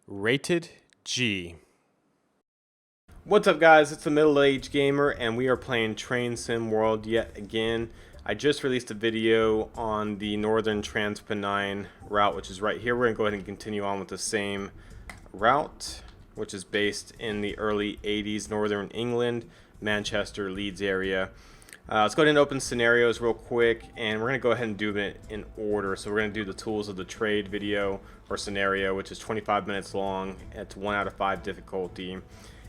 Rated G. What's up, guys? It's the Middle-Aged Gamer, and we are playing Train Sim World yet again. I just released a video on the northern Trans-Pennine route, which is right here. We're going to go ahead and continue on with the same route, which is based in the early 80s, northern England, Manchester, Leeds area. Let's go ahead and open scenarios real quick, and we're going to go ahead and do it in order. So we're going to do the tools of the trade video or scenario, which is 25 minutes long. It's 1 out of 5 difficulty.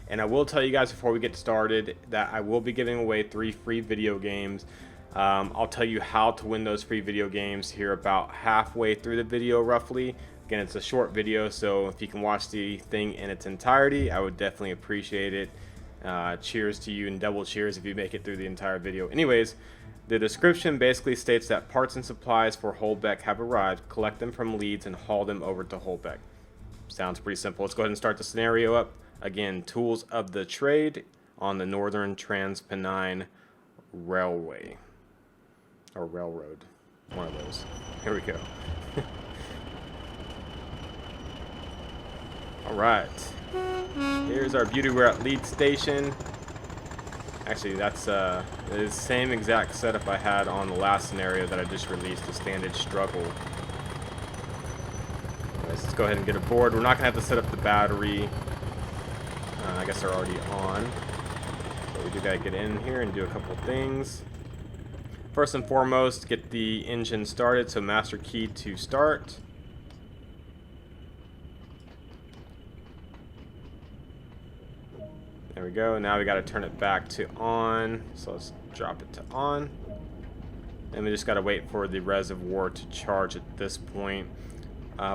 And I will tell you guys before we get started that I will be giving away 3 free video games. I'll tell you how to win those free video games here about halfway through the video roughly. Again, it's a short video, so if you can watch the thing in its entirety, I would definitely appreciate it. Cheers to you, and double cheers if you make it through the entire video. Anyways, the description basically states that parts and supplies for Holbeck have arrived. Collect them from Leeds and haul them over to Holbeck. Sounds pretty simple. Let's go ahead and start the scenario up. Again, tools of the trade on the northern Trans-Pennine railway or railroad. One of those. Here we go. All right. Here's our beauty. We're at Leeds station. Actually, that's the same exact setup I had on the last scenario that I just released, the standard struggle. Anyways, let's go ahead and get aboard. We're not gonna have to set up the battery. I guess they're already on. So we do gotta get in here and do a couple things. First and foremost, get the engine started. So master key to start. There we go. Now we got to turn it back to on. So let's drop it to on. And we just got to wait for the reservoir to charge at this point.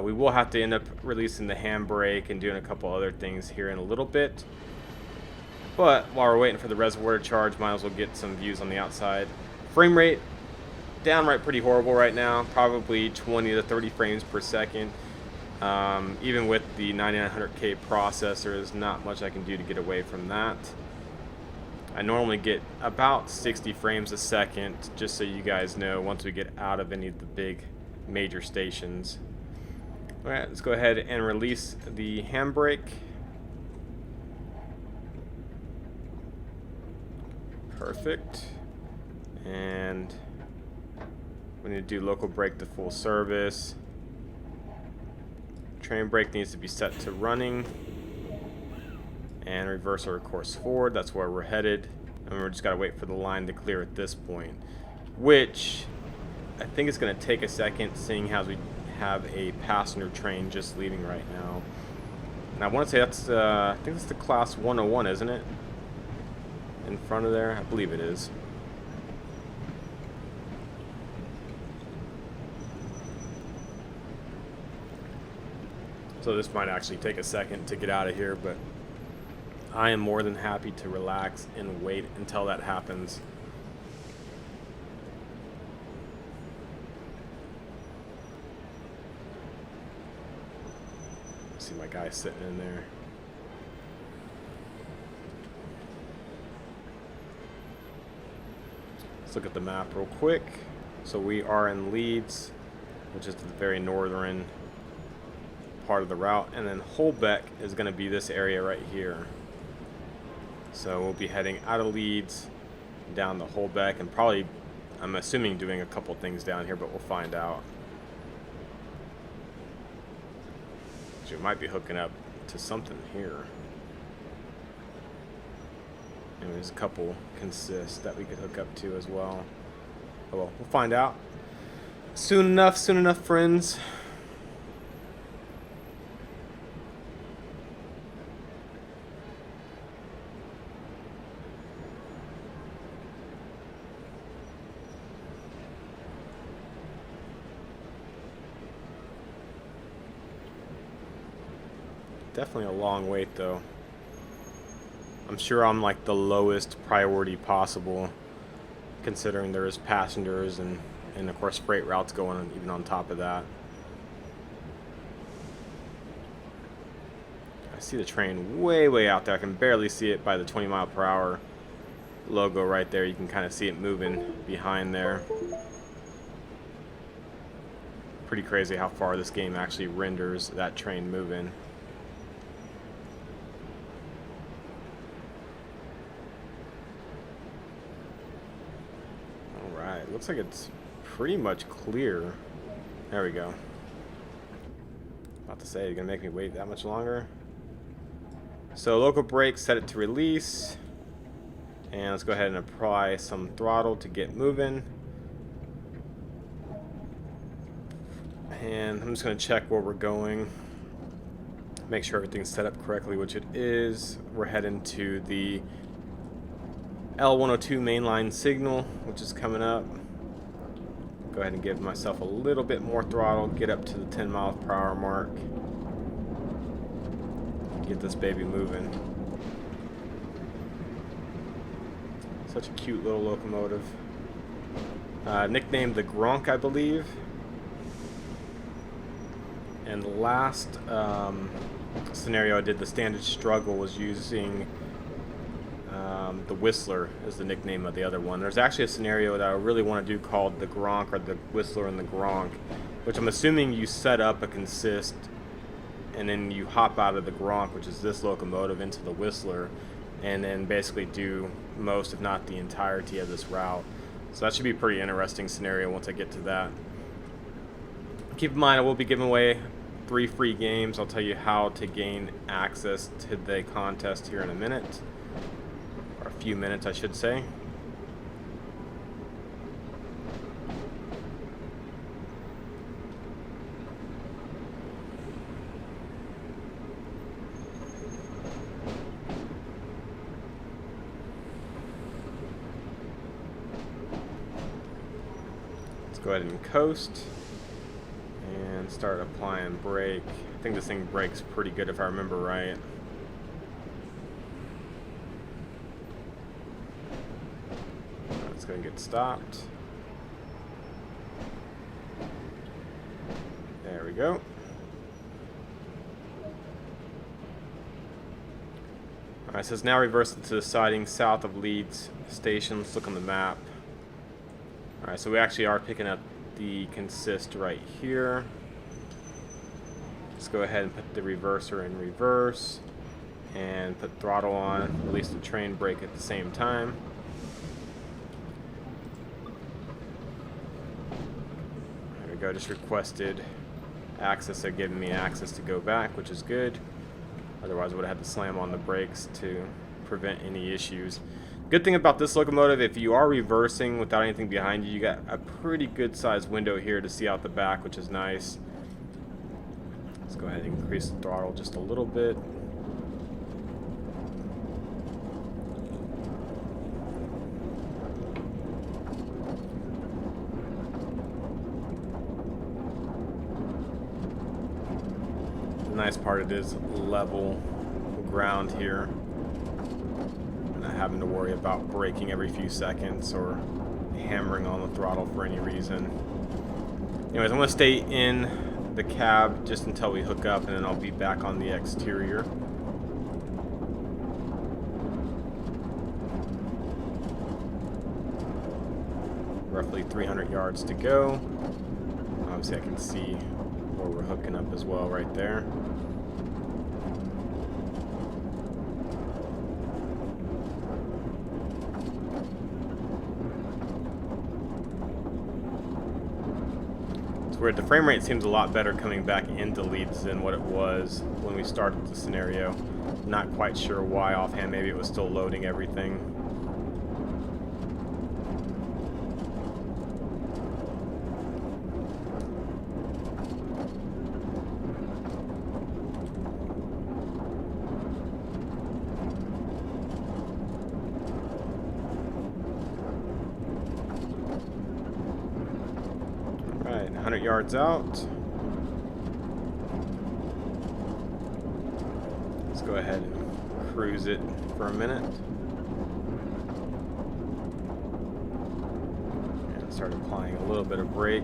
We will have to end up releasing the handbrake and doing a couple other things here in a little bit. But while we're waiting for the reservoir to charge, might as well get some views on the outside. Frame rate, downright pretty horrible right now. Probably 20 to 30 frames per second. Even with the 9900K processor, there's not much I can do to get away from that. I normally get about 60 frames a second, just so you guys know, once we get out of any of the big major stations. Alright, let's go ahead and release the handbrake. Perfect. And we need to do local brake to full service. Train brake needs to be set to running, and reverse our course forward. That's where we're headed, and we're just gotta wait for the line to clear at this point, which I think is gonna take a second, seeing how we have a passenger train just leaving right now. And I want to say that's I think that's the class 101, isn't it? In front of there, I believe it is. So this might actually take a second to get out of here, but I am more than happy to relax and wait until that happens. See my guy sitting in there. Let's look at the map real quick. So we are in Leeds, which is the very northern part of the route, and then Holbeck is going to be this area right here. So we'll be heading out of Leeds down to Holbeck, and probably, I'm assuming, doing a couple things down here, but we'll find out. So we might be hooking up to something here. And there's a couple consist that we could hook up to as well. Oh well, we'll find out soon enough, friends. Definitely a long wait though. I'm sure I'm like the lowest priority possible, considering there is passengers and of course freight routes going on, even on top of that. I see the train way out there. I can barely see it by the 20-mile-per-hour logo right there. You can kind of see it moving behind there. Pretty crazy how far this game actually renders that train moving. Looks like it's pretty much clear. There we go. About to say, you're gonna make me wait that much longer. So local brake, set it to release. And let's go ahead and apply some throttle to get moving. And I'm just going to check where we're going. Make sure everything's set up correctly, which it is. We're heading to the L102 mainline signal, which is coming up. Go ahead and give myself a little bit more throttle, get up to the 10 miles per hour mark. Get this baby moving. Such a cute little locomotive. Nicknamed the Gronk, I believe. And the last scenario I did, the standard struggle, was using the Whistler as the nickname of the other one. There's actually a scenario that I really want to do called the Gronk, or the Whistler and the Gronk, which I'm assuming you set up a consist and then you hop out of the Gronk, which is this locomotive, into the Whistler, and then basically do most, if not the entirety, of this route. So that should be a pretty interesting scenario once I get to that. Keep in mind, I will be giving away 3 free games. I'll tell you how to gain access to the contest here in a minute, or a few minutes, I should say. Go ahead and coast and start applying brake. I think this thing brakes pretty good if I remember right. It's going to get stopped. There we go. Alright, so it's now reversed to the siding south of Leeds station. Let's look on the map. Alright, so we actually are picking up the consist right here. Let's go ahead and put the reverser in reverse and put throttle on, release the train brake at the same time. There we go, just requested access. They're giving me access to go back, which is good. Otherwise I would have had to slam on the brakes to prevent any issues. Good thing about this locomotive, if you are reversing without anything behind you, you got a pretty good sized window here to see out the back, which is nice. Let's go ahead and increase the throttle just a little bit. The nice part, it is level ground here. Not having to worry about braking every few seconds or hammering on the throttle for any reason. Anyways, I'm going to stay in the cab just until we hook up, and then I'll be back on the exterior. Roughly 300 yards to go. Obviously I can see where we're hooking up as well right there. Weird. The frame rate seems a lot better coming back into Leeds than what it was when we started the scenario. Not quite sure why offhand. Maybe it was still loading everything. Alright, 100 yards out. Let's go ahead and cruise it for a minute. And start applying a little bit of brake.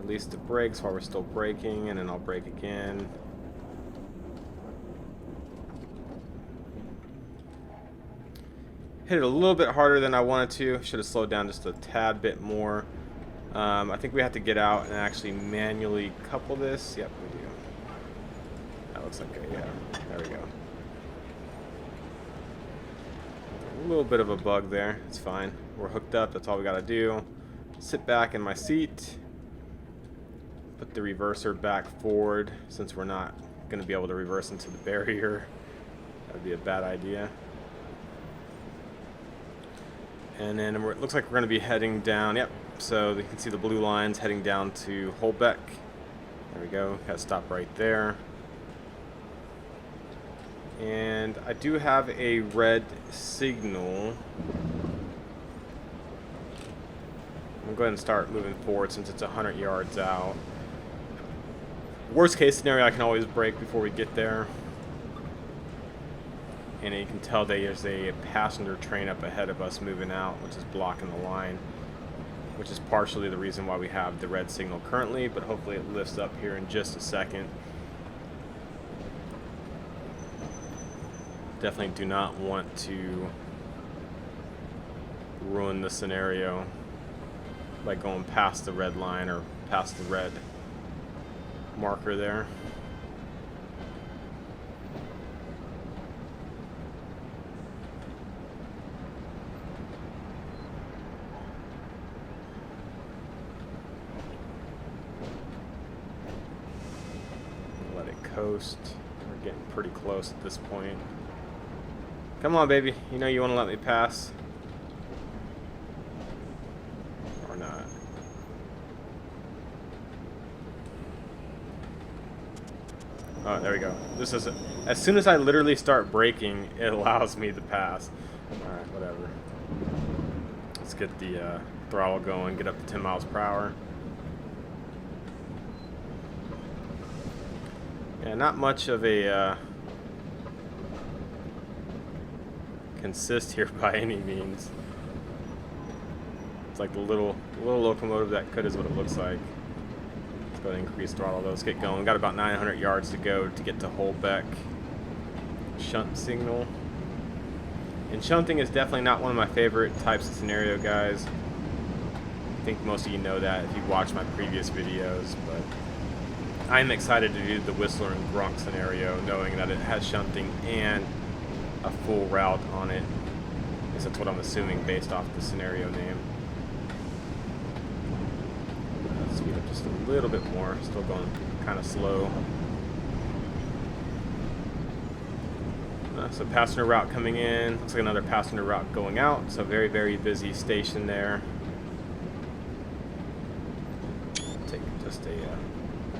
Release the brakes while we're still braking, and then I'll brake again. Hit it a little bit harder than I wanted to. Should have slowed down just a tad bit more. I think we have to get out and actually manually couple this. Yep, we do. looks like a, yeah, there we go. A little bit of a bug there. It's fine. We're hooked up. That's all we got to do. Sit back in my seat. Put the reverser back forward since we're not going to be able to reverse into the barrier. That would be a bad idea. And then it looks like we're going to be heading down. Yep. So you can see the blue lines heading down to Holbeck. There we go. Got to stop right there. And I do have a red signal. I'm going to go ahead and start moving forward since it's 100 yards out. Worst case scenario, I can always brake before we get there. And you can tell there's a passenger train up ahead of us moving out, which is blocking the line, which is partially the reason why we have the red signal currently, but hopefully it lifts up here in just a second. Definitely do not want to ruin the scenario by going past the red line or past the red marker there. Let it coast. We're getting pretty close at this point. Come on, baby. You know you want to let me pass. Or not. Oh, there we go. This is as soon as I literally start braking, it allows me to pass. Alright, whatever. Let's get the throttle going, get up to 10 miles per hour. Yeah, not much of a consist here by any means. It's like the little locomotive that could is what it looks like. Let's go ahead and increase throttle though. Let's get going. We've got about 900 yards to go to get to Holbeck. Shunt signal. And shunting is definitely not one of my favorite types of scenario, guys. I think most of you know that if you've watched my previous videos, but I'm excited to do the Whistler and Gronk scenario, knowing that it has shunting and a full route on it. At least that's what I'm assuming based off the scenario name. Speed up just a little bit more. Still going kind of slow. So passenger route coming in. Looks like another passenger route going out. So very, very busy station there. Take just a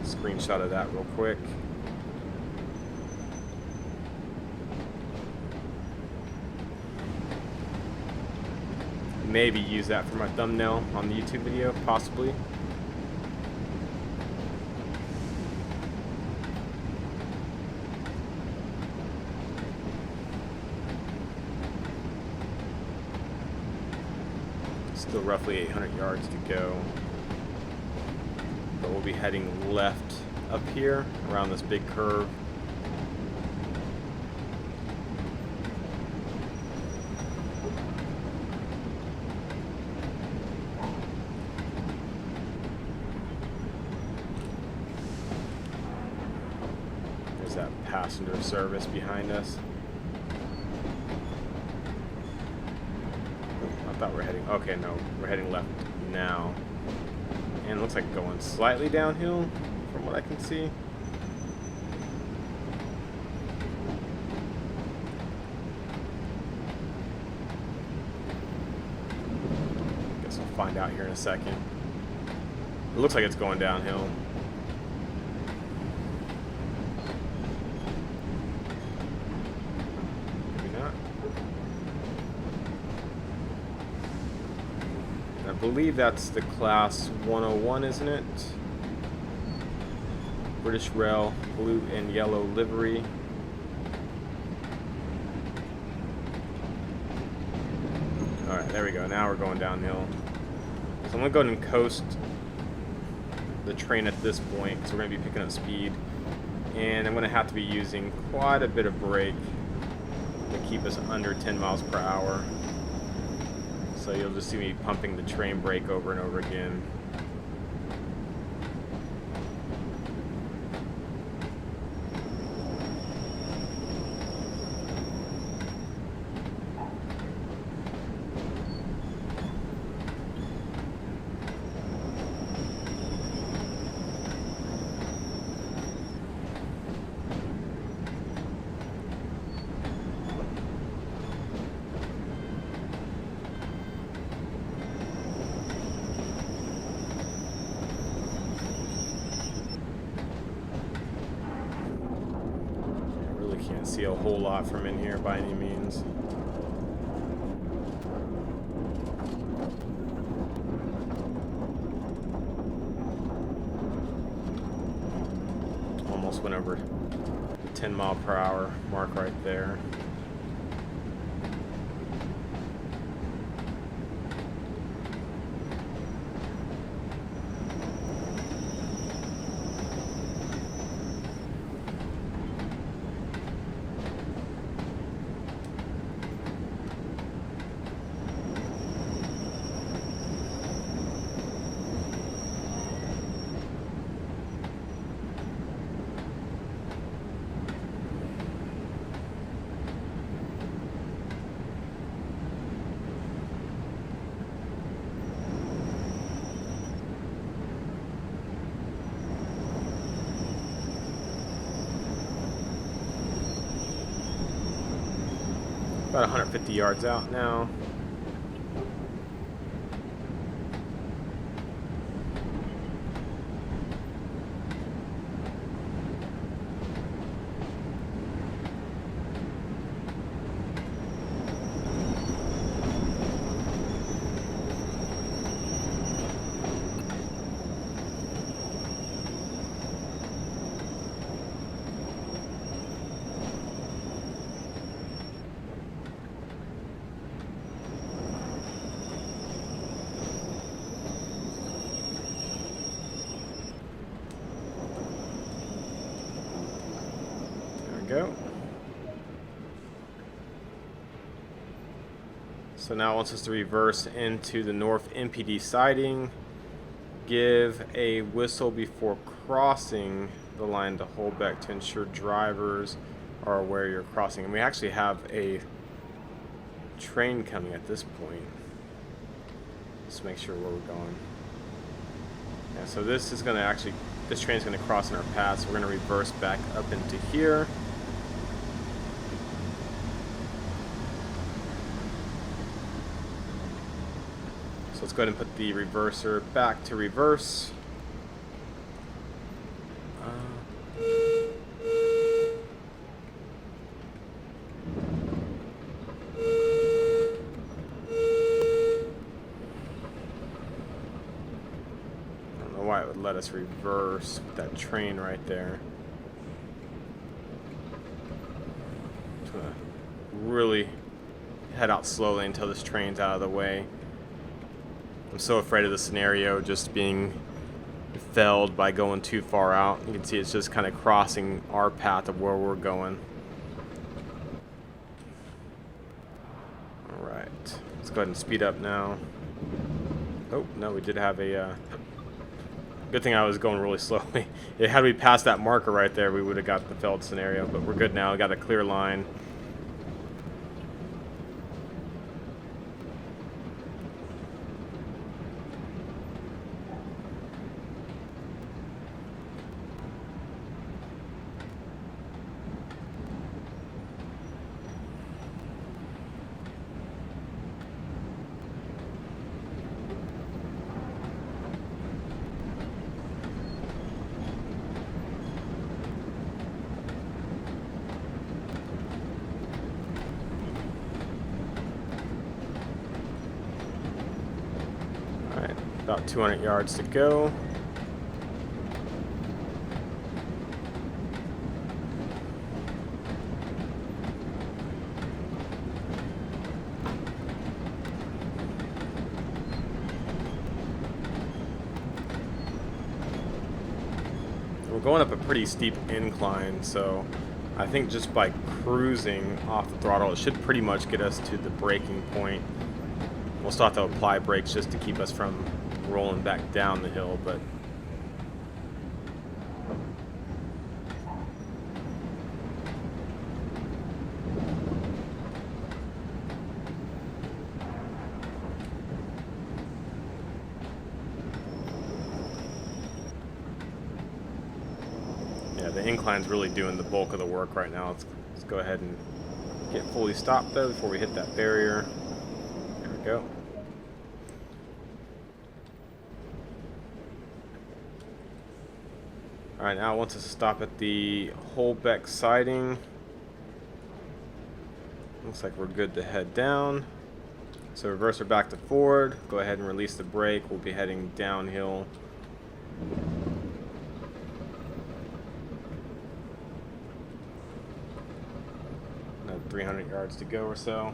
screenshot of that real quick. Maybe use that for my thumbnail on the YouTube video, possibly. Still roughly 800 yards to go. But we'll be heading left up here around this big curve. That passenger service behind us. I thought we were heading, okay, no, we're heading left now. And it looks like going slightly downhill from what I can see. Guess we'll find out here in a second. It looks like it's going downhill. I believe that's the class 101, isn't it? British Rail, blue and yellow livery. Alright, there we go. Now we're going downhill. So I'm going to go ahead and coast the train at this point because we're going to be picking up speed. And I'm going to have to be using quite a bit of brake to keep us under 10 miles per hour. So you'll just see me pumping the train brake over and over again. see a whole lot from in here by any means. Almost went over the 10-mile-per-hour mark right there. About 150 yards out now. Go. So now it wants us to reverse into the north MPD siding, give a whistle before crossing the line to Holbeck to ensure drivers are aware you're crossing. And we actually have a train coming at this point. Let's make sure where we're going. Yeah, so this is going to actually, this train's going to cross in our path, so we're going to reverse back up into here. So let's go ahead and put the reverser back to reverse. I don't know why it would let us reverse with that train right there. Just gonna really head out slowly until this train's out of the way. I'm so afraid of the scenario just being felled by going too far out. You can see it's just kind of crossing our path of where we're going. Alright, let's go ahead and speed up now. Oh, no, we did have a... good thing I was going really slowly. Had we passed that marker right there, we would have got the felled scenario, but we're good now. We got a clear line. About 200 yards to go. We're going up a pretty steep incline, so I think just by cruising off the throttle, it should pretty much get us to the braking point. We'll still have to apply brakes just to keep us from rolling back down the hill, but yeah, the incline's really doing the bulk of the work right now. Let's go ahead and get fully stopped though before we hit that barrier. There we go. Alright, now it wants us to stop at the Holbeck siding. Looks like we're good to head down. So reverser back to forward. Go ahead and release the brake. We'll be heading downhill. Another 300 yards to go or so.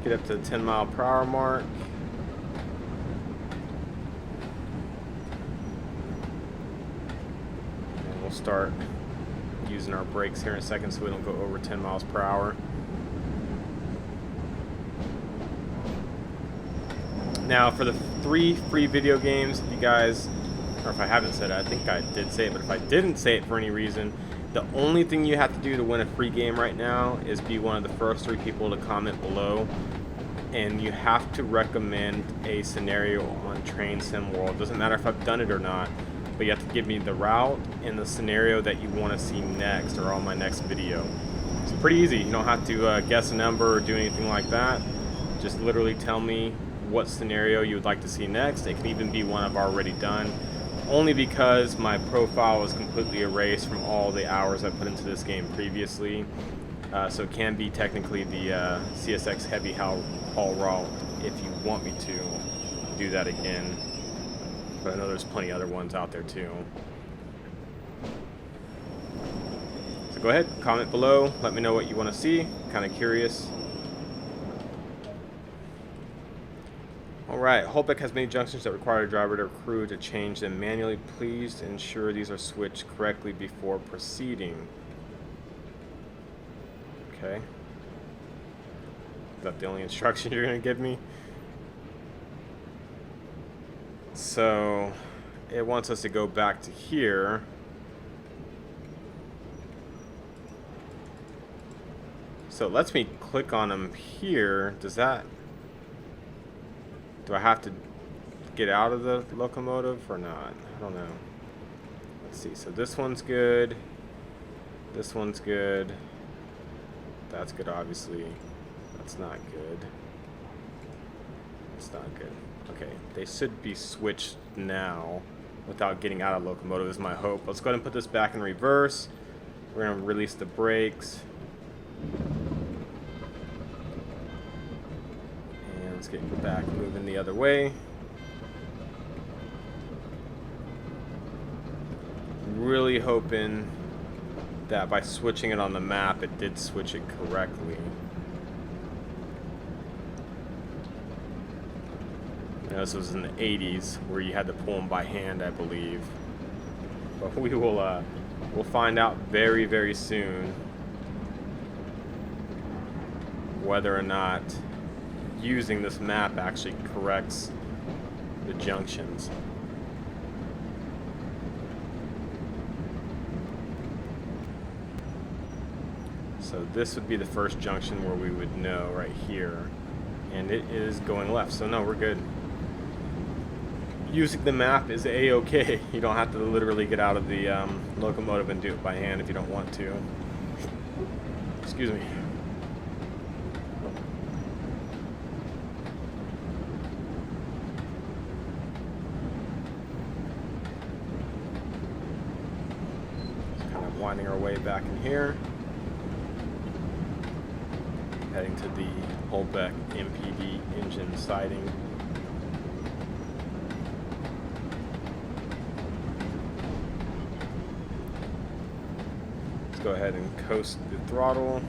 Get up to the 10-mile-per-hour mark. And we'll start using our brakes here in a second so we don't go over 10 miles per hour. Now for the 3 free video games, if you guys, or if I haven't said it, I think I did say it, but if I didn't say it for any reason, the only thing you have to do to win a free game right now is be one of the first 3 people to comment below, and you have to recommend a scenario on Train Sim World. Doesn't matter if I've done it or not, but you have to give me the route and the scenario that you want to see next or on my next video. It's pretty easy. You don't have to guess a number or do anything like that. Just literally tell me what scenario you would like to see next. It can even be one I've already done, only because my profile was completely erased from all the hours I put into this game previously. So it can be technically the CSX heavy haul route if you want me to do that again. But I know there's plenty other ones out there too. So go ahead, comment below, let me know what you want to see. Kind of curious. Alright, Holbeck has many junctions that require a driver or crew to change them manually. Please ensure these are switched correctly before proceeding. Okay. Is that the only instruction you're going to give me? So, it wants us to go back to here. So it lets me click on them here. Does that... Do I have to get out of the locomotive or not? I don't know. Let's see. So this one's good. This one's good. That's good, obviously. That's not good. That's not good. Okay, they should be switched now without getting out of locomotive is my hope. Let's go ahead and put this back in reverse. We're going to release the brakes. And let's get back moving the other way. Really hoping that by switching it on the map, it did switch it correctly. You know, this was in the 80s where you had to pull them by hand, I believe. But we will we'll find out very, very soon whether or not using this map actually corrects the junctions. So this would be the first junction where we would know right here. And it is going left, so no, we're good. Using the map is a-okay. You don't have to literally get out of the locomotive and do it by hand if you don't want to. Excuse me. Just kind of winding our way back in here. Heading to the Holbeck MPD engine siding. Let's go ahead and coast the throttle.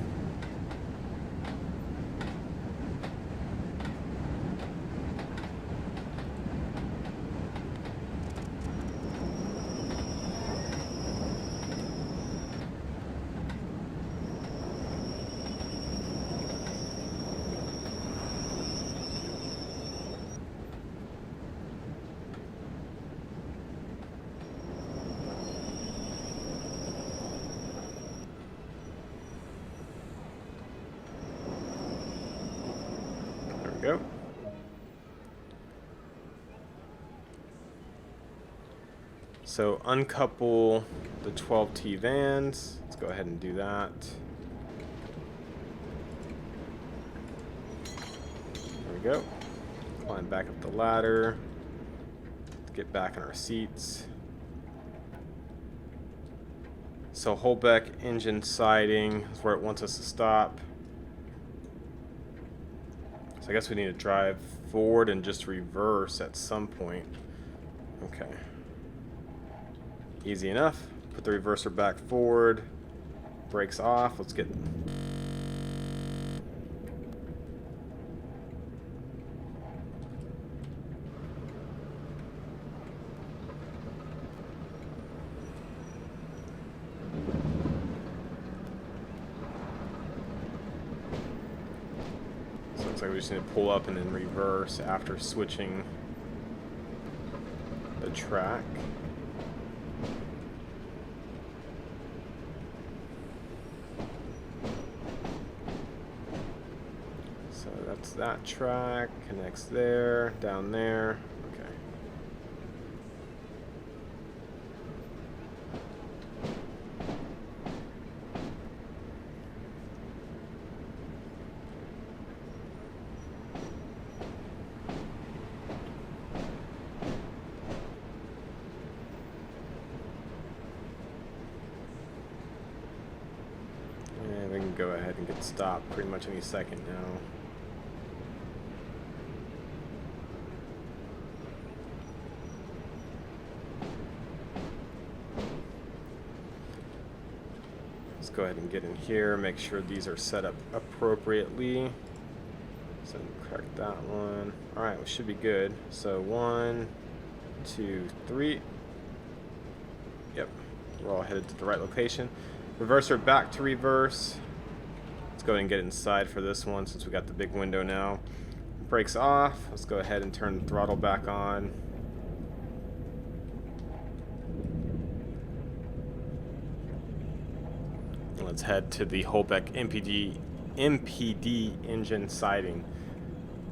Go. So uncouple the 12T vans. Let's go ahead and do that. There we go. Climb back up the ladder. Let's get back in our seats. So Holbeck engine siding is where it wants us to stop. So I guess we need to drive forward and just reverse at some point. Okay. Easy enough. Put the reverser back forward. Brakes off. Let's get... So looks like we just need to pull up and then reverse after switching the track. So that's that track, connects there, down there. Okay. And we can go ahead and get stopped pretty much any second now. Let's go ahead and get in here, make sure these are set up appropriately. So correct that one. Alright, we should be good. So 1, 2, 3. Yep, we're all headed to the right location. Reverser back to reverse. Let's go ahead and get inside for this one since we got the big window now. Brakes off. Let's go ahead and turn the throttle back on. Let's head to the Holbeck MPD engine siding.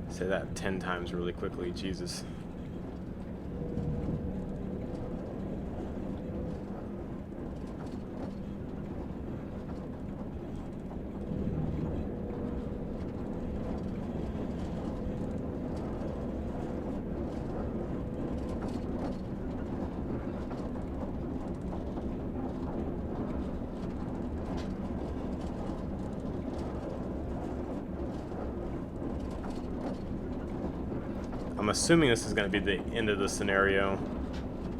Say that 10 times really quickly, Jesus. I'm assuming this is going to be the end of the scenario.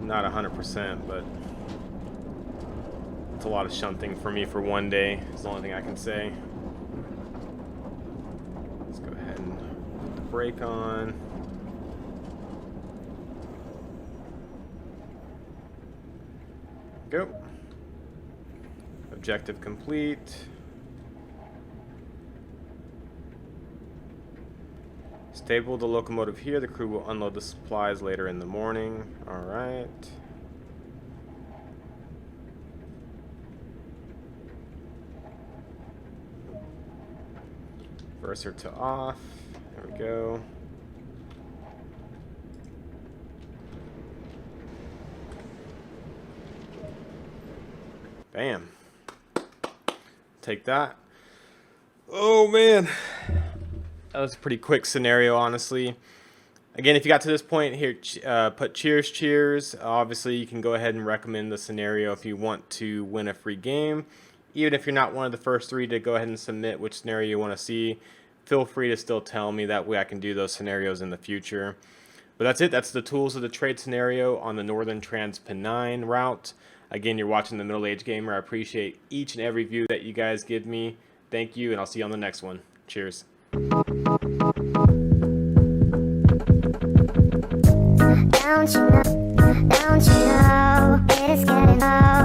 Not 100%, but it's a lot of shunting for me for one day. It's the only thing I can say. Let's go ahead and put the brake on. Go. Objective complete. Stable the locomotive here. The crew will unload the supplies later in the morning. Alright. Reverser to off. There we go. Bam. Take that. Oh man. That was a pretty quick scenario, honestly. Again, if you got to this point here, put cheers, cheers. Obviously, you can go ahead and recommend the scenario if you want to win a free game. Even if you're not one of the first 3 to go ahead and submit which scenario you want to see, feel free to still tell me. That way I can do those scenarios in the future. But that's it. That's the tools of the trade scenario on the northern Trans-Pennine route. Again, you're watching the Middle Age Gamer. I appreciate each and every view that you guys give me. Thank you, and I'll see you on the next one. Cheers. Don't you know, it's getting old.